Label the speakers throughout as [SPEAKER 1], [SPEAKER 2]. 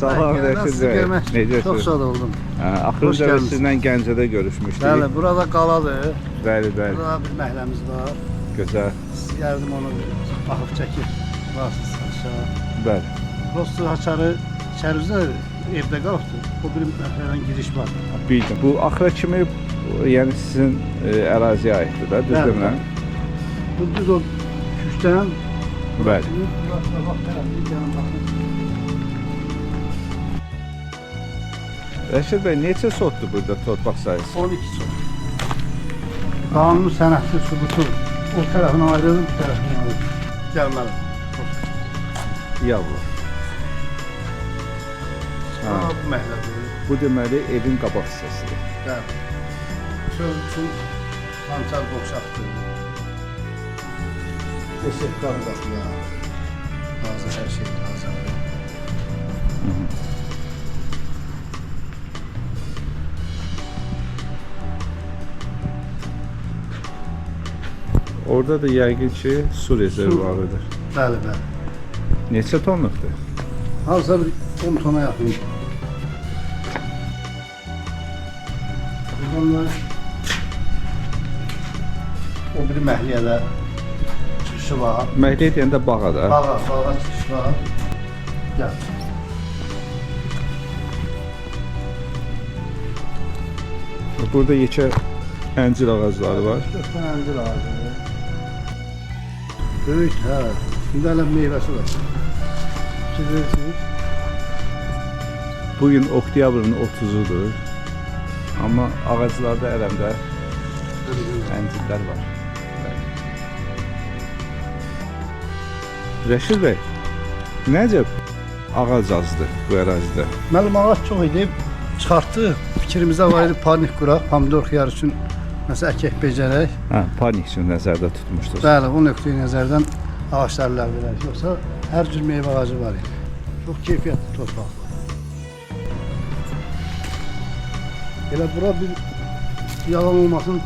[SPEAKER 1] Salam Rəşid bəy. Necəsiniz?
[SPEAKER 2] Çox sağ olun.
[SPEAKER 1] Axırıncı dəfə sizlə Gəncədə görüşmüşdük.
[SPEAKER 2] Bəli, burada qaladır.
[SPEAKER 1] Bəli, bəli.
[SPEAKER 2] Burada bir məhəlləmiz var.
[SPEAKER 1] Gözəl.
[SPEAKER 2] Siz gəldim onu baxıb çəkib. Varsınız aşağı.
[SPEAKER 1] Bəli.
[SPEAKER 2] Prosto açarı içərimizdə evdə qalıbdır. O bir məhəllədən giriş var.
[SPEAKER 1] Bildim. Bu axıra kimi yəni sizin əraziyə aiddir da, düzdürmü?
[SPEAKER 2] Bu düz o küşdən.
[SPEAKER 1] Bəli. Rəşid bəy, neçə sotdur burada torpaq sayısı?
[SPEAKER 2] 12 sot. Qanun sənədli sübutu o tərəfini ayrılır, bu tərəfini ayrılır. Gəlməli.
[SPEAKER 1] Yavru.
[SPEAKER 2] Bu məhəllədir.
[SPEAKER 1] Bu deməli evin qabaq hissəsidir.
[SPEAKER 2] Bəli. Çöl üçün hançar boşaqdır. Desektar qapılar. Hazır hər şey hazır.
[SPEAKER 1] Orada da yəqin ki su rezervuarıdır.
[SPEAKER 2] Bəli, bəli.
[SPEAKER 1] Neçə tonluqdur?
[SPEAKER 2] Hazır bir 10 tona yaxın. Buradan o bir məhliyyədə çıxışı var.
[SPEAKER 1] Məhliyə deyəndə bağa da.
[SPEAKER 2] Bağa çıxışı var. Gəl.
[SPEAKER 1] Burada yekə əncir ağacları var.
[SPEAKER 2] 4 dənə əncir ağacı. Böyük, hə. İndi hələ meyvəsi var. Bilirsiniz.
[SPEAKER 1] Bugün oktyabrın 30'udur. Amma ağaclarda ələmdə əncirlər var. Rəşid bəy, necə ağac azdır bu ərazidə?
[SPEAKER 2] Mənim ağac çox idi. Çıxartdı. Fikrimizdə var idi panik quraq, pomidor xiyar üçün məsələn əkək becərək.
[SPEAKER 1] Hə, panik üçün nəzərdə tutmuşdunuz.
[SPEAKER 2] Bəli, bu nöqteyi nəzərdən ağaçlarla verək. Yoxsa hər cür meyvə ağacı var idi. Çox keyfiyyətli torpaq. Elə bura bir yalan olmasın,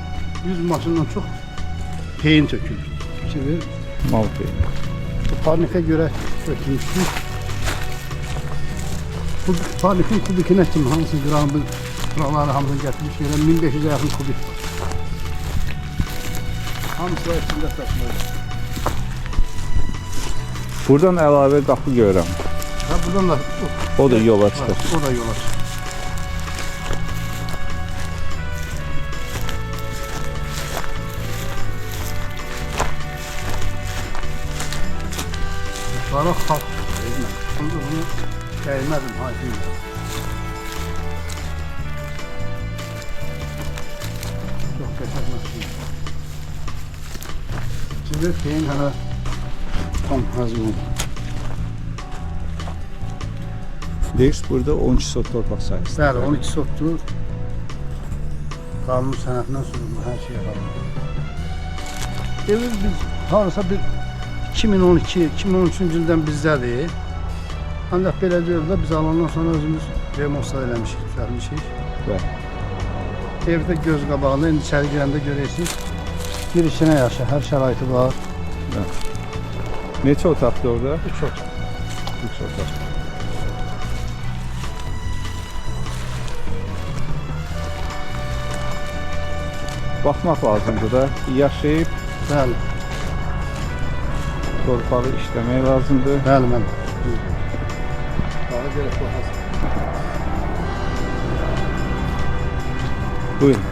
[SPEAKER 2] 100 maşından çox peyin tökülür. Fikir verir.
[SPEAKER 1] Mal peyin.
[SPEAKER 2] Bu panikə görə tökülmüşdür. Bu panikin kubikinə kimi hamısı qramı, buraları hamısını gətirmiş yerə 1500'e yaxın kubik var. Hamısı var içində taşınır.
[SPEAKER 1] Buradan əlavə qapı görürəm.
[SPEAKER 2] Ha, buradan da
[SPEAKER 1] O da yola çıxır.
[SPEAKER 2] O da yola çıxır. Sonra xalq bunu gəlmədim hakim. Çox qəşəng məşğul. Şimdi peyin hələ tam hazır oldu.
[SPEAKER 1] Deyirsiniz burada 12 sot torpaq sayısı.
[SPEAKER 2] Bəli, 12 sotdur. Qanun sənədindən sürülür, hər şey qalır. Evimiz biz harasa bir 2012-2013-cü ildən bizdədir. Ancaq belə deyil də biz alandan sonra özümüz remontlar eləmişik, düzəlmişik.
[SPEAKER 1] Bəli.
[SPEAKER 2] Evdə göz qabağında, indi içəri girəndə görərsiniz. Girişinə yaşa, hər şəraiti var.
[SPEAKER 1] Bəli. Neçə otaqdır orada?
[SPEAKER 2] 3 otaq.
[SPEAKER 1] 3 otaq. Baxmaq lazımdır da, yaşayıb
[SPEAKER 2] Bəli,
[SPEAKER 1] torpağı işləmək lazımdır.
[SPEAKER 2] bəli, bəli. Bağı gələk baxasın.
[SPEAKER 1] Buyurun.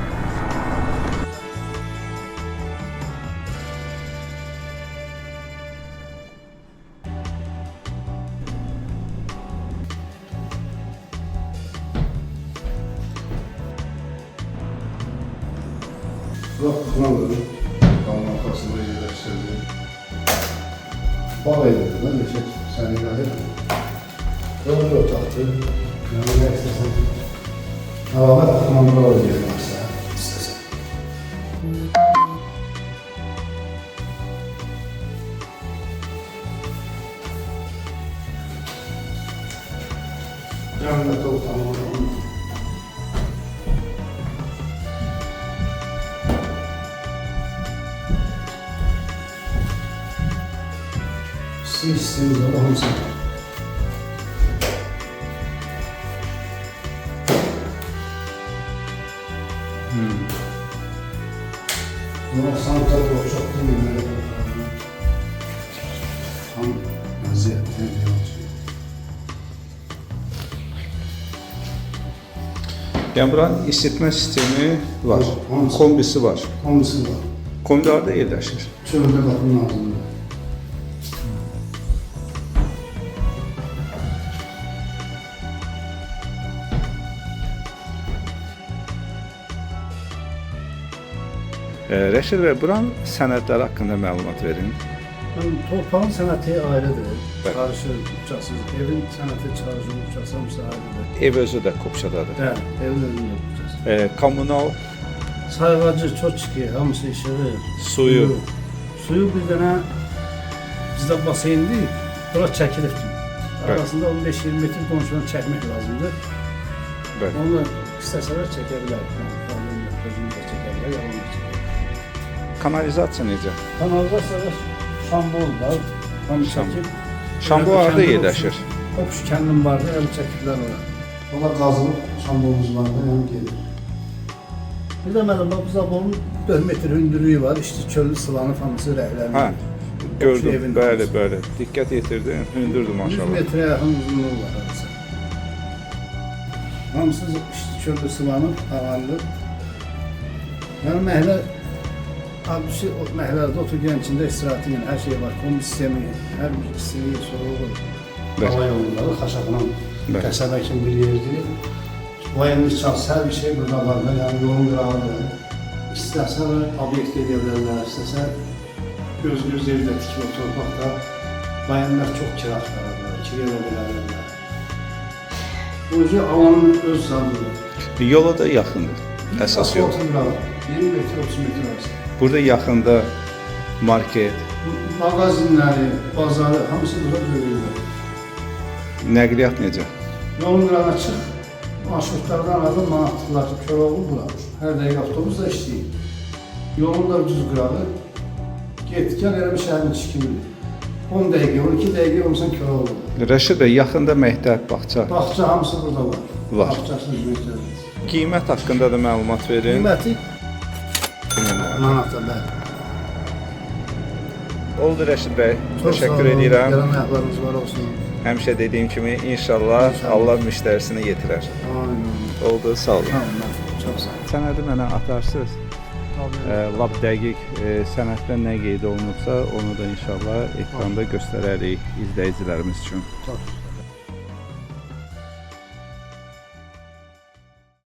[SPEAKER 2] Bura kullanılır. Kanun arkasında yerləşdirildi. Bağ evidir lan, neçək səni ilədir. Dördü otaqdır. Yəni nə istəsən. Əlavə kumandlar yerlərsə, istəsən. Cəmiyyətə utanmadan. Sizin istediğiniz hamısı var. Bunlar santralı çok değil. Tam vaziyette bir yolcu.
[SPEAKER 1] Yəni buranın isitmə sistemi var,
[SPEAKER 2] Hamısı.
[SPEAKER 1] kombisi var.
[SPEAKER 2] Hamısı var.
[SPEAKER 1] Kombi harda yerləşir?
[SPEAKER 2] Çölde kapının ağzında.
[SPEAKER 1] Rəşid bəy, buranın sənədləri haqqında məlumat verin.
[SPEAKER 2] Torpağın sənəti ayrıdır.
[SPEAKER 1] Bəli.
[SPEAKER 2] Çarşı, uçaqsız. Evin sənəti çarşı, uçaqsız hamısı ayrıdır.
[SPEAKER 1] Ev özü də Qopçadadır.
[SPEAKER 2] Bəli, evin özünde uçaqsız.
[SPEAKER 1] Kommunal,
[SPEAKER 2] Sayğacı, çoçki, hamısı işığı.
[SPEAKER 1] suyu,
[SPEAKER 2] Suyu bir dənə bizdə baseynli, bura çəkilir.
[SPEAKER 1] Bəli.
[SPEAKER 2] Arasında 15-20 metr qonşudan çəkmək lazımdır.
[SPEAKER 1] bəli.
[SPEAKER 2] Onu istəsələr çəkə bilər. Özünü də çəkə bilər, yalan da çəkə bilər.
[SPEAKER 1] Kanalizasiya necə?
[SPEAKER 2] Kanalizasiyada şambol var. Hamı çəkib.
[SPEAKER 1] Şambu harda yerləşir?
[SPEAKER 2] Qopuş kəndim vardı, əl çəkiblər ora. Ola qazılıb, şambolumuz vardı, yəni gedir. Bir də mənim bu zabolun 4 metr hündürlüyü var, işte çöllü sıvanı hamısı rəhlənir.
[SPEAKER 1] Hə, gördüm.
[SPEAKER 2] evin
[SPEAKER 1] Bəli, bəli. Diqqət yetirdin. Hündürdür
[SPEAKER 2] 100
[SPEAKER 1] maşallah.
[SPEAKER 2] metrə yaxın uzunluğu var arası. Hamısı işte çöllü sıvanı ağarılır. Yəni məhlə abisi o məhəllədə oturduğun içində istirahəti ilə hər şey var. Kombi sistemi, hər bir istiliyi, soğuğu,
[SPEAKER 1] Bəli.
[SPEAKER 2] hava yolları, xaşaqla
[SPEAKER 1] Bəli.
[SPEAKER 2] qəsəbə kimi bir yerdir. Vayanlı çarşı, hər bir şey burada var. Yəni yolun qırağıdır. İstəsə obyekt edə bilərlər, istəsə göz evdə tikilib torpaqda bayanlar çox kiraç verirlər, kiriyə bilərlər. Bu yüzden havanın öz zadıdır.
[SPEAKER 1] Yola da yaxındır. Əsas yol.
[SPEAKER 2] 20 metr, 30 metr arası.
[SPEAKER 1] Burada yaxında market,
[SPEAKER 2] Mağazinləri, bazarı hamısı burada görülür.
[SPEAKER 1] nəqliyyat necə?
[SPEAKER 2] Yolun qırağına çıx, marşrutlardan aradan manatlıqlar, Köroğlu bura. Hər dəqiqə avtobusla işləyir. Yolun da ucuz qırağı. Get, gəl elə bir şəhərin içi kimi. 10 dəqiqə, 12 dəqiqə olsan Köroğlu.
[SPEAKER 1] Rəşid bəy, yaxında məktəb, bağça.
[SPEAKER 2] Bağça hamısı burada var.
[SPEAKER 1] Var.
[SPEAKER 2] Bağçasız məktəbi.
[SPEAKER 1] Qiymət haqqında da məlumat verin.
[SPEAKER 2] Qiyməti
[SPEAKER 1] 1000 manat.
[SPEAKER 2] manata, bəli.
[SPEAKER 1] Oldu Rəşid bəy.
[SPEAKER 2] Çox sağ
[SPEAKER 1] Təşəkkür
[SPEAKER 2] olun,
[SPEAKER 1] edirəm.
[SPEAKER 2] gələn ayaqlarınız var olsun.
[SPEAKER 1] Həmişə dediyim kimi inşallah Allah müştərisini yetirər.
[SPEAKER 2] Aynen.
[SPEAKER 1] Oldu, sağ olun.
[SPEAKER 2] Tamam, çok sağ olun.
[SPEAKER 1] Sənədi mənə atarsınız. Lap dəqiq sənəddə nə qeyd olunubsa, onu da inşallah ekranda göstərərik izləyicilərimiz üçün.
[SPEAKER 2] Çok.